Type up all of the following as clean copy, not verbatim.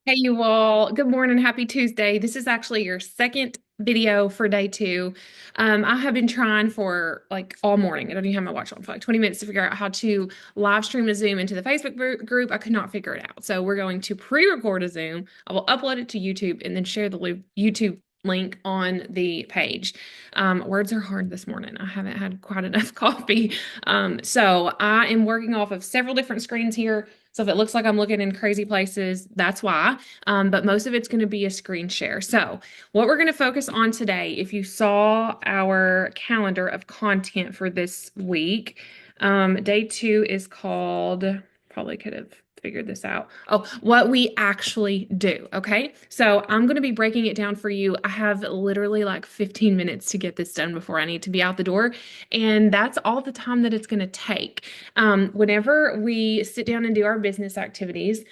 Hey, you all. Good morning. Happy Tuesday. This is actually your second video for day two. I have been trying for like all morning. I don't even have my watch on for like 20 minutes to figure out how to live stream a Zoom into the Facebook group. I could not figure it out. So we're going to pre-record a Zoom. I will upload it to YouTube and then share the YouTube link on the page. Words are hard this morning. I haven't had quite enough coffee. So I am working off of several different screens here. So if it looks like I'm looking in crazy places, that's why. But most of it's going to be a screen share. So what we're going to focus on today, if you saw our calendar of content for this week, day two is called, probably could have figured this out. Oh, what we actually do. Okay. So I'm going to be breaking it down for you. I have literally like 15 minutes to get this done before I need to be out the door. And that's all the time that it's going to take. Whenever we sit down and do our business activities,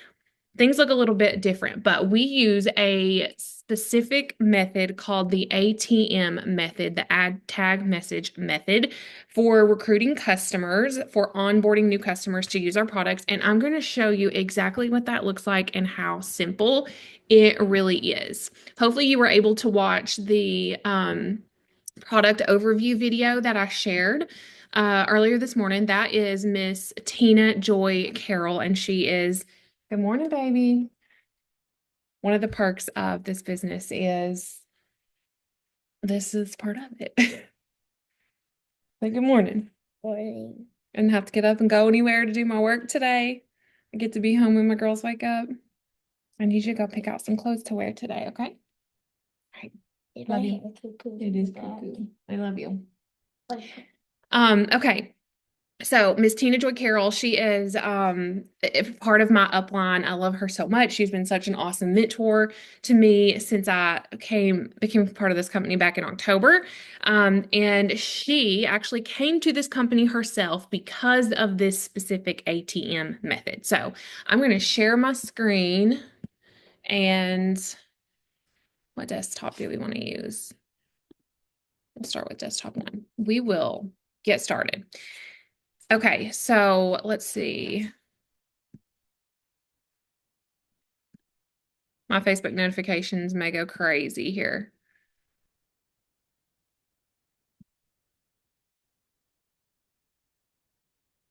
things look a little bit different, but we use a specific method called the ATM method, the add tag message method, for recruiting customers, for onboarding new customers to use our products. And I'm going to show you exactly what that looks like and how simple it really is. Hopefully, you were able to watch the product overview video that I shared earlier this morning. That is Miss Tina Joy Carroll, and she is, good morning, baby. One of the perks of this business is this is part of it. Say good morning. Morning. I didn't have to get up and go anywhere to do my work today. I get to be home when my girls wake up. I need you to go pick out some clothes to wear today, okay? All right. Did I Love have you. a cuckoo It is that? cuckoo. I love you. Okay. Okay. So Miss Tina Joy Carroll, she is part of my upline. I love her so much. She's been such an awesome mentor to me since I became part of this company back in October. And she actually came to this company herself because of this specific ATM method. So I'm going to share my screen, and what desktop do we want to use? We'll start with desktop one. We will get started. Okay, so let's see. My Facebook notifications may go crazy here.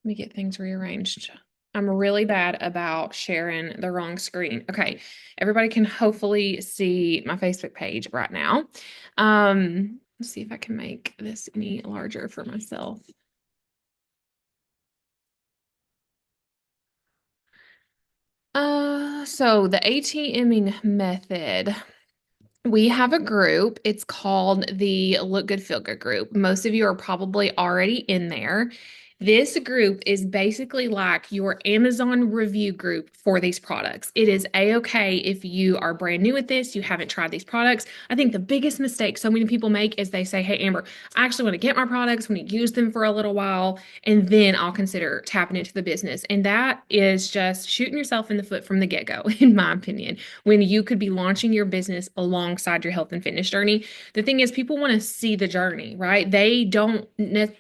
Let me get things rearranged. I'm really bad about sharing the wrong screen. Okay, everybody can hopefully see my Facebook page right now. Let's see if I can make this any larger for myself. So the ATMing method. We have a group. It's called the Look Good Feel Good group. Most of you are probably already in there. This group is basically like your Amazon review group for these products. It is a-okay if you are brand new at this, you haven't tried these products. I think the biggest mistake so many people make is they say, "Hey, Amber, I actually want to get my products, want to use them for a little while, and then I'll consider tapping into the business." And that is just shooting yourself in the foot from the get-go, in my opinion, when you could be launching your business alongside your health and fitness journey. The thing is, people want to see the journey, right? They don't,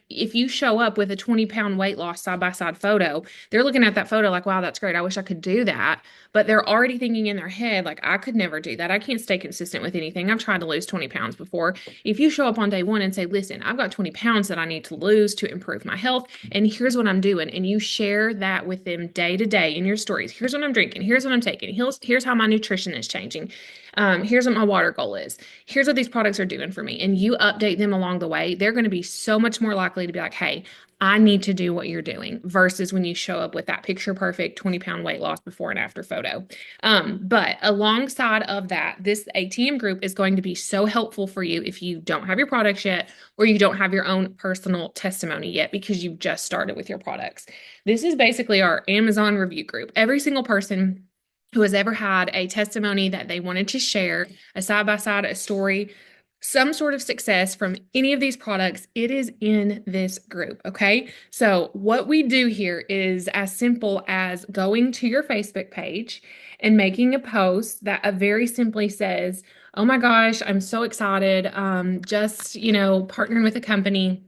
if you show up with a 20-pound weight loss side by side photo, they're looking at that photo like, wow, that's great. I wish I could do that. But they're already thinking in their head, like, I could never do that. I can't stay consistent with anything. I've tried to lose 20 pounds before. If you show up on day one and say, listen, I've got 20 pounds that I need to lose to improve my health, and here's what I'm doing, and you share that with them day to day in your stories. Here's what I'm drinking. Here's what I'm taking. Here's how my nutrition is changing. Here's what my water goal is. Here's what these products are doing for me. And you update them along the way. They're going to be so much more likely to be like, hey, I need to do what you're doing versus when you show up with that picture perfect 20-pound weight loss before and after photo. But alongside of that, this ATM group is going to be so helpful for you if you don't have your products yet or you don't have your own personal testimony yet because you've just started with your products. This is basically our Amazon review group. Every single person who has ever had a testimony that they wanted to share, a side by side, a story, some sort of success from any of these products, it is in this group. Okay. So, what we do here is as simple as going to your Facebook page and making a post that very simply says, "Oh my gosh, I'm so excited. Just, partnering with a company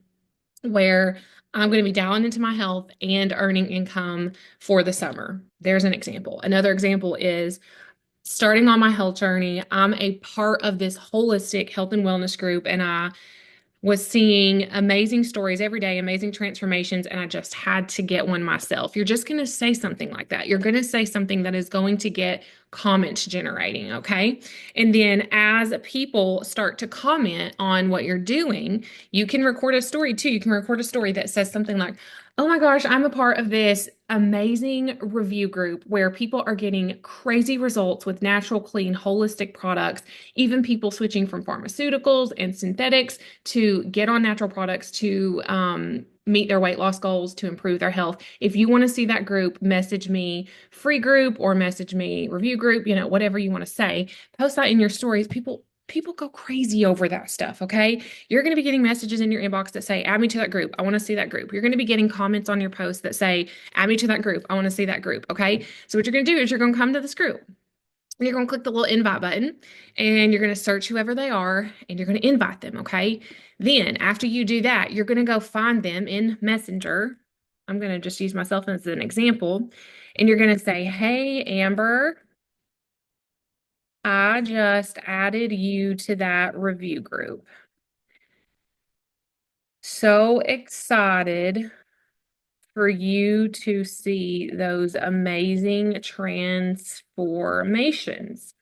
where I'm going to be dialing into my health and earning income for the summer." There's an example. Another example is, starting on my health journey. I'm a part of this holistic health and wellness group, and I was seeing amazing stories every day, amazing transformations, and I just had to get one myself. You're just going to say something like that. You're going to say something that is going to get comments generating, okay? And then as people start to comment on what you're doing, you can record a story too. You can record a story that says something like, "Oh my gosh, I'm a part of this amazing review group where people are getting crazy results with natural, clean, holistic products, even people switching from pharmaceuticals and synthetics to get on natural products to meet their weight loss goals, to improve their health." If you want to see that group, message me free group or message me review group, whatever you want to say. Post that in your stories. People go crazy over that stuff, okay? You're going to be getting messages in your inbox that say, "Add me to that group. I want to see that group." You're going to be getting comments on your posts that say, "Add me to that group. I want to see that group," okay? So what you're going to do is you're going to come to this group. You're going to click the little invite button and you're going to search whoever they are and you're going to invite them, okay? Then after you do that, you're going to go find them in Messenger. I'm going to just use myself as an example. And you're going to say, "Hey, Amber, I just added you to that review group. So excited for you to see those amazing transformations.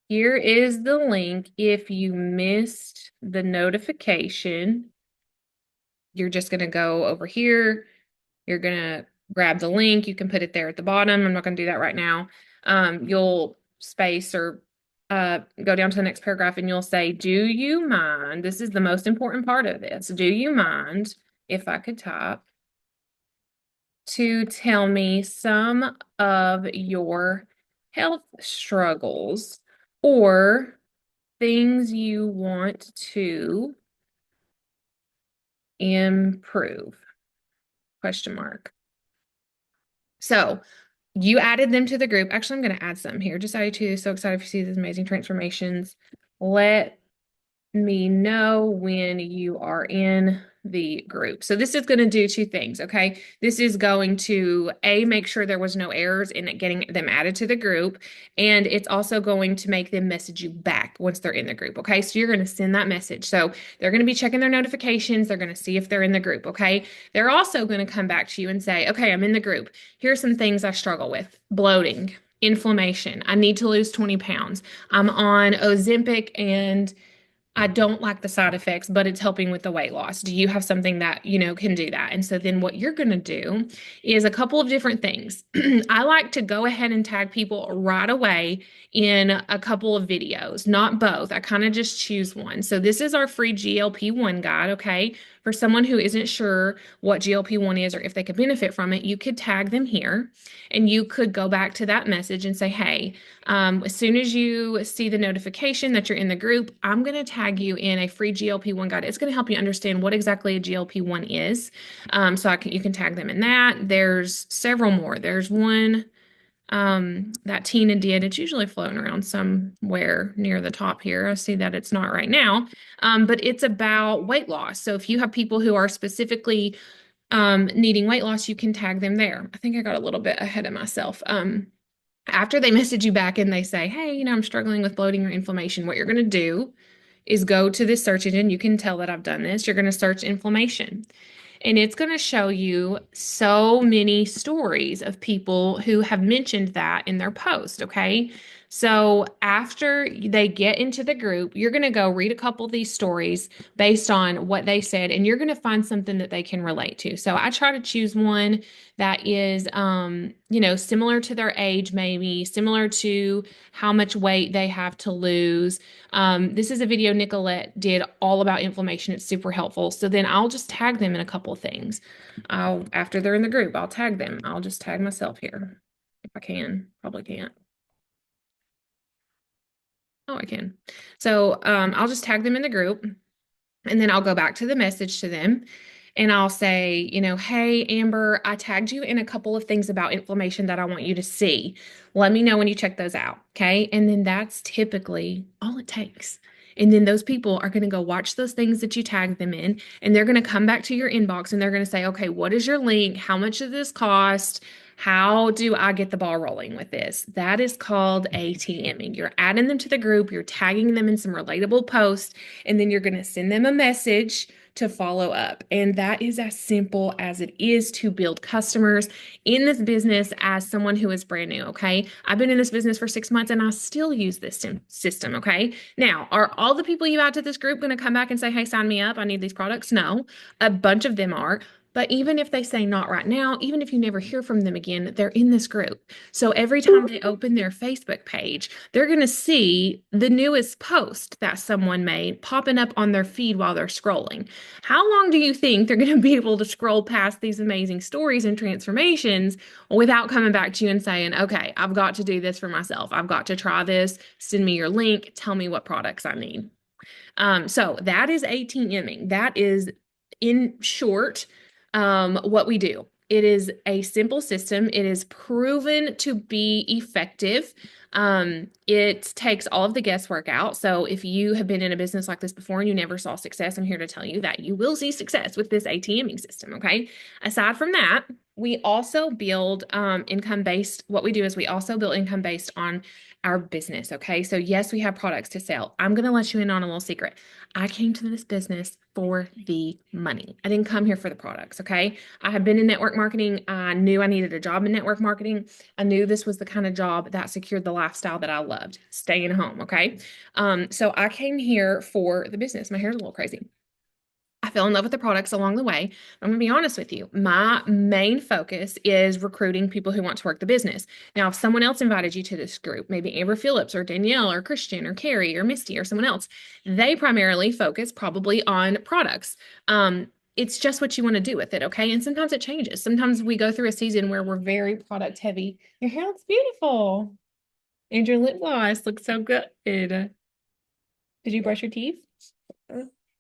Here is the link. If you missed the notification, you're just going to go over here. You're going to grab the link. You can put it there at the bottom. I'm not going to do that right now. You'll space or go down to the next paragraph and you'll say, 'Do you mind?' This is the most important part of this. 'Do you mind, if I could type, to tell me some of your health struggles or things you want to improve?" Question mark. So you added them to the group. Actually, I'm going to add some here. Just added to. So excited to see these amazing transformations. Let me know when you are in the group. So this is going to do two things, okay? This is going to make sure there was no errors in getting them added to the group, and it's also going to make them message you back once they're in the group, okay? So you're going to send that message. So they're going to be checking their notifications. They're going to see if they're in the group, okay? They're also going to come back to you and say, "Okay, I'm in the group. Here's some things I struggle with: bloating, inflammation. I need to lose 20 pounds. I'm on Ozempic and I don't like the side effects, but it's helping with the weight loss. Do you have something that, can do that?" And so then what you're going to do is a couple of different things. I like to go ahead and tag people right away in a couple of videos, not both. I kind of just choose one. So this is our free GLP-1 guide, okay? For someone who isn't sure what GLP-1 is or if they could benefit from it, you could tag them here and you could go back to that message and say, "Hey, as soon as you see the notification that you're in the group, I'm going to tag you in a free GLP-1 guide. It's going to help you understand what exactly a GLP-1 is." So you can tag them in that. There's several more. There's one that Tina did. It's usually floating around somewhere near the top here. I see that it's not right now, but it's about weight loss. So if you have people who are specifically needing weight loss, you can tag them there. I think I got a little bit ahead of myself. After they message you back and they say, "Hey, I'm struggling with bloating or inflammation," what you're going to do is go to this search engine. You can tell that I've done this. You're going to search inflammation. And it's going to show you so many stories of people who have mentioned that in their post, okay? So after they get into the group, you're going to go read a couple of these stories based on what they said, and you're going to find something that they can relate to. So I try to choose one that is, similar to their age, maybe similar to how much weight they have to lose. This is a video Nicolette did all about inflammation. It's super helpful. So then I'll just tag them in a couple of things. After they're in the group, I'll tag them. I'll just tag myself here if I can. Probably can't. Oh, I can. So I'll just tag them in the group and then I'll go back to the message to them and I'll say, "Hey, Amber, I tagged you in a couple of things about inflammation that I want you to see. Let me know when you check those out." Okay. And then that's typically all it takes. And then those people are going to go watch those things that you tagged them in, and they're going to come back to your inbox and they're going to say, "Okay, what is your link? How much does this cost? How do I get the ball rolling with this? That is called ATMing. You're adding them to the group, you're tagging them in some relatable posts, and then you're going to send them a message to follow up. And that is as simple as it is to build customers in this business as someone who is brand new. Okay. I've been in this business for 6 months and I still use this system. Okay. Now, are all the people you add to this group going to come back and say, hey, sign me up? I need these products? No, a bunch of them are. But even if they say not right now, even if you never hear from them again, they're in this group. So every time they open their Facebook page, they're going to see the newest post that someone made popping up on their feed while they're scrolling. How long do you think they're going to be able to scroll past these amazing stories and transformations without coming back to you and saying, okay, I've got to do this for myself. I've got to try this. Send me your link. Tell me what products I need. So that is ATMing. That is, in short, what we do. It is a simple system. It is proven to be effective. It takes all of the guesswork out. So if you have been in a business like this before and you never saw success, I'm here to tell you that you will see success with this ATMing system. Okay. Aside from that, we also build income based. What we do is we also build income based on our business. Okay. So yes, we have products to sell. I'm going to let you in on a little secret. I came to this business for the money. I didn't come here for the products. Okay. I have been in network marketing. I knew I needed a job in network marketing. I knew this was the kind of job that secured the lifestyle that I loved, staying home. Okay. So I came here for the business. My hair's a little crazy. I fell in love with the products along the way. I'm going to be honest with you. My main focus is recruiting people who want to work the business. Now, if someone else invited you to this group, maybe Amber Phillips or Danielle or Christian or Carrie or Misty or someone else, they primarily focus probably on products. It's just what you want to do with it, okay? And sometimes it changes. Sometimes we go through a season where we're very product heavy. Your hair looks beautiful. And your lip gloss looks so good. Did you brush your teeth?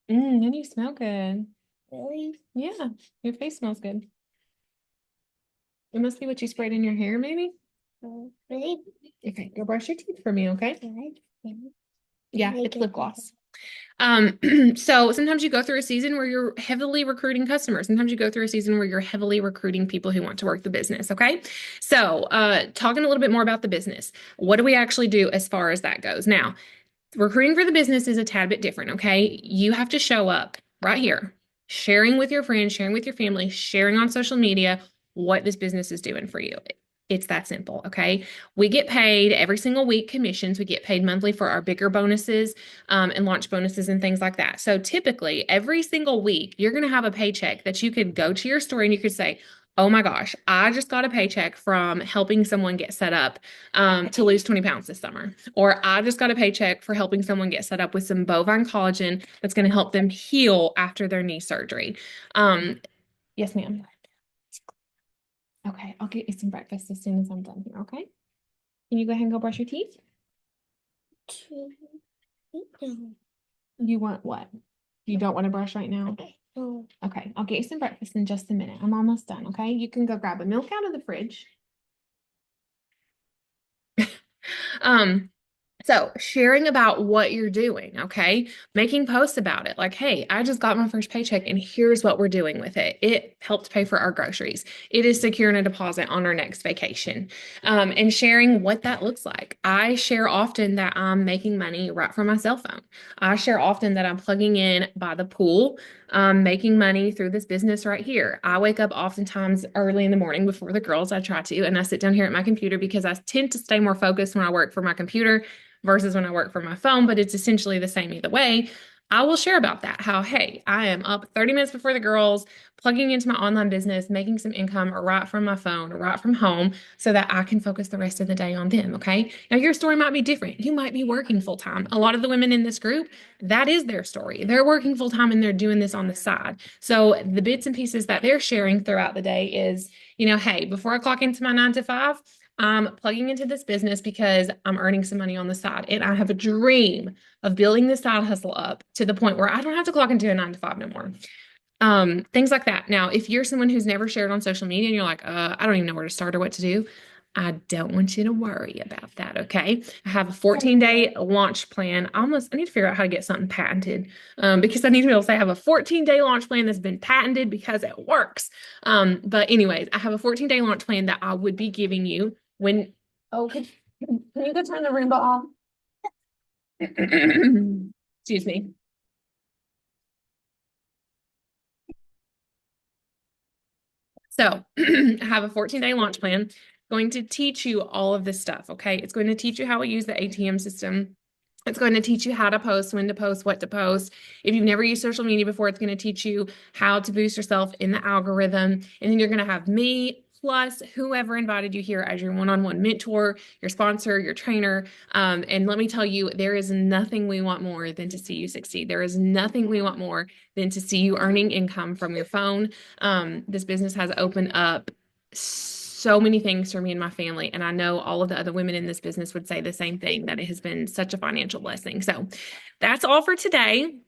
And you smell good. Really? Yeah, your face smells good. It must be what you sprayed in your hair, maybe? Really? Okay, go brush your teeth for me, okay? Right. Yeah, Really it's good. lip gloss. So sometimes you go through a season where you're heavily recruiting customers. Sometimes you go through a season where you're heavily recruiting people who want to work the business, okay? So, talking a little bit more about the business. What do we actually do as far as that goes? Now, recruiting for the business is a tad bit different, okay? You have to show up right here, sharing with your friends, sharing with your family, sharing on social media what this business is doing for you. It's that simple, okay? We get paid every single week commissions. We get paid monthly for our bigger bonuses and launch bonuses and things like that. So typically, every single week, you're going to have a paycheck that you could go to your store and you could say, oh my gosh, I just got a paycheck from helping someone get set up to lose 20 pounds this summer. Or I just got a paycheck for helping someone get set up with some bovine collagen that's going to help them heal after their knee surgery. Yes, ma'am. Okay, I'll get you some breakfast as soon as I'm done here, okay? Can you go ahead and go brush your teeth? No. You want what? You don't want to brush right now? No. Okay, I'll get you some breakfast in just a minute. I'm almost done, okay? You can go grab a milk out of the fridge. Um, So sharing about what you're doing, okay? Making posts about it. Like, hey, I just got my first paycheck and here's what we're doing with it. It helped pay for our groceries. It is securing a deposit on our next vacation. And sharing what that looks like. I share often that I'm making money right from my cell phone. I share often that I'm plugging in by the pool, making money through this business right here. I wake up oftentimes early in the morning before the girls, I try to, and I sit down here at my computer because I tend to stay more focused when I work for my computer versus when I work from my phone, but it's essentially the same either way. I will share about that. How, hey, I am up 30 minutes before the girls, plugging into my online business, making some income right from my phone or right from home so that I can focus the rest of the day on them. Okay. Now, your story might be different. You might be working full time. A lot of the women in this group, that is their story. They're working full time and they're doing this on the side. So the bits and pieces that they're sharing throughout the day is, hey, before I clock into my 9 to 5, I'm plugging into this business because I'm earning some money on the side. And I have a dream of building this side hustle up to the point where I don't have to clock into a 9 to 5 no more. Things like that. Now, if you're someone who's never shared on social media and you're like, I don't even know where to start or what to do, I don't want you to worry about that, okay? I have a 14-day launch plan. I need to figure out how to get something patented because I need to be able to say I have a 14-day launch plan that's been patented because it works. But anyways, I have a 14-day launch plan that I would be giving you when, oh, can you go turn the Roomba off? Excuse me. So I have a 14-day launch plan going to teach you all of this stuff, okay? It's going to teach you how to use the ATM system. It's going to teach you how to post, when to post, what to post. If you've never used social media before, it's going to teach you how to boost yourself in the algorithm. And then you're going to have me plus whoever invited you here as your one-on-one mentor, your sponsor, your trainer. And let me tell you, there is nothing we want more than to see you succeed. There is nothing we want more than to see you earning income from your phone. This business has opened up so many things for me and my family. And I know all of the other women in this business would say the same thing, that it has been such a financial blessing. So that's all for today.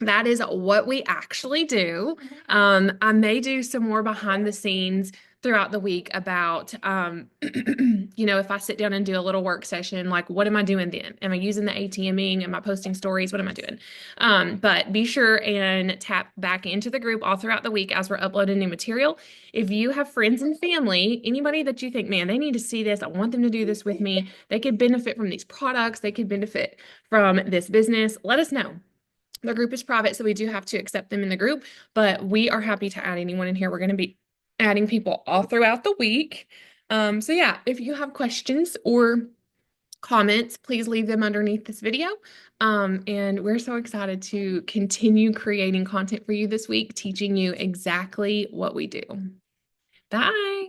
That is what we actually do. I may do some more behind the scenes throughout the week about, if I sit down and do a little work session, like what am I doing then? Am I using the ATMing? Am I posting stories? What am I doing? But be sure and tap back into the group all throughout the week as we're uploading new material. If you have friends and family, anybody that you think, man, they need to see this, I want them to do this with me, they could benefit from these products, they could benefit from this business, let us know. The group is private, so we do have to accept them in the group, but we are happy to add anyone in here. We're going to be adding people all throughout the week. So yeah, if you have questions or comments, please leave them underneath this video. And we're so excited to continue creating content for you this week, teaching you exactly what we do. Bye.